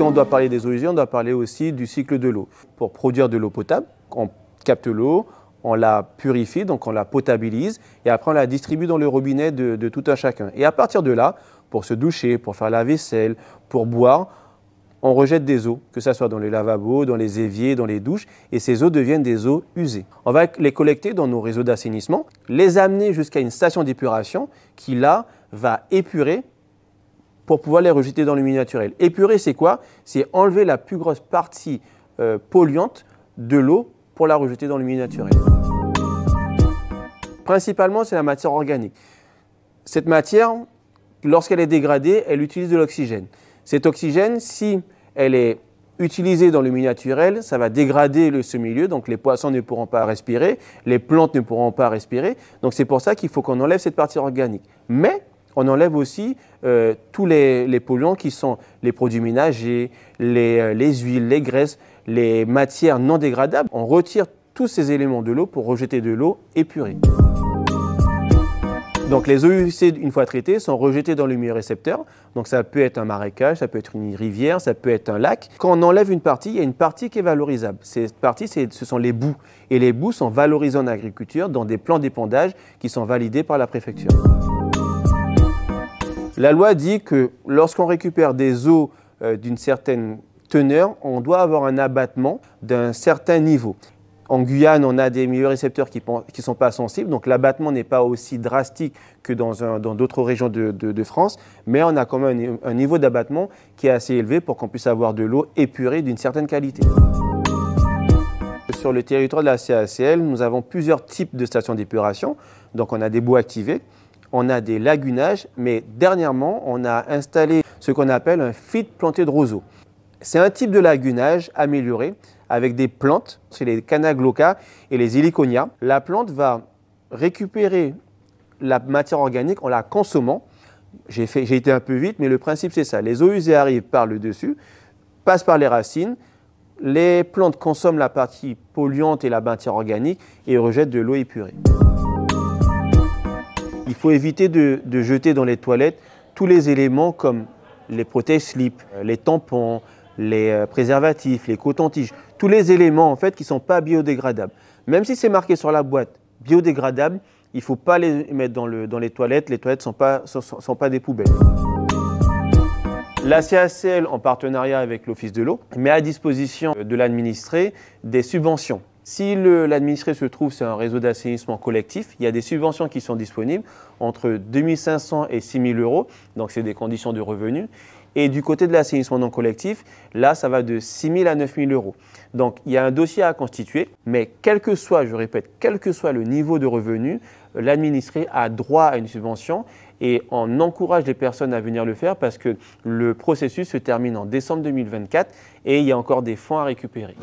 si on doit parler des eaux usées, on doit parler aussi du cycle de l'eau. Pour produire de l'eau potable, on capte l'eau, on la purifie, donc on la potabilise, et après on la distribue dans le robinet de tout un chacun. Et à partir de là, pour se doucher, pour faire la vaisselle, pour boire, on rejette des eaux, que ce soit dans les lavabos, dans les éviers, dans les douches, et ces eaux deviennent des eaux usées. On va les collecter dans nos réseaux d'assainissement, les amener jusqu'à une station d'épuration qui, là, va épurer pour pouvoir les rejeter dans le milieu naturel. Épurer, c'est quoi? C'est enlever la plus grosse partie polluante de l'eau pour la rejeter dans le milieu naturel. Principalement, c'est la matière organique. Cette matière, lorsqu'elle est dégradée, elle utilise de l'oxygène. Cet oxygène, si elle est utilisée dans le milieu naturel, ça va dégrader ce milieu, donc les poissons ne pourront pas respirer, les plantes ne pourront pas respirer. Donc c'est pour ça qu'il faut qu'on enlève cette partie organique. Mais on enlève aussi tous les polluants qui sont les produits ménagers, les huiles, les graisses, les matières non dégradables. On retire tous ces éléments de l'eau pour rejeter de l'eau épurée. Donc les eaux usées, une fois traitées, sont rejetées dans le milieu récepteur. Donc ça peut être un marécage, ça peut être une rivière, ça peut être un lac. Quand on enlève une partie, il y a une partie qui est valorisable. Cette partie, ce sont les boues. Et les boues sont valorisées en agriculture dans des plans d'épandage qui sont validés par la préfecture. La loi dit que lorsqu'on récupère des eaux d'une certaine teneur, on doit avoir un abattement d'un certain niveau. En Guyane, on a des milieux récepteurs qui ne sont pas sensibles, donc l'abattement n'est pas aussi drastique que dans d'autres régions de France, mais on a quand même un niveau d'abattement qui est assez élevé pour qu'on puisse avoir de l'eau épurée d'une certaine qualité. Sur le territoire de la CACL, nous avons plusieurs types de stations d'épuration. Donc on a des boues activées, on a des lagunages, mais dernièrement, on a installé ce qu'on appelle un feed planté de roseaux. C'est un type de lagunage amélioré avec des plantes, c'est les Canna-Glauca et les Heliconia. La plante va récupérer la matière organique en la consommant. J'ai été un peu vite, mais le principe c'est ça. Les eaux usées arrivent par le dessus, passent par les racines, les plantes consomment la partie polluante et la matière organique et rejettent de l'eau épurée. Il faut éviter de jeter dans les toilettes tous les éléments comme les protège-slips, les tampons, les préservatifs, les cotons-tiges, tous les éléments en fait qui ne sont pas biodégradables. Même si c'est marqué sur la boîte biodégradable, il ne faut pas les mettre dans les toilettes. Les toilettes ne sont pas des poubelles. La CACL, en partenariat avec l'Office de l'eau, met à disposition de l'administré des subventions. Si l'administré se trouve sur un réseau d'assainissement collectif, il y a des subventions qui sont disponibles entre 2 500 et 6 000 euros, donc c'est des conditions de revenus. Et du côté de l'assainissement non collectif, là, ça va de 6 000 à 9 000 euros. Donc, il y a un dossier à constituer, mais quel que soit, je répète, quel que soit le niveau de revenu, l'administré a droit à une subvention et on encourage les personnes à venir le faire parce que le processus se termine en décembre 2024 et il y a encore des fonds à récupérer.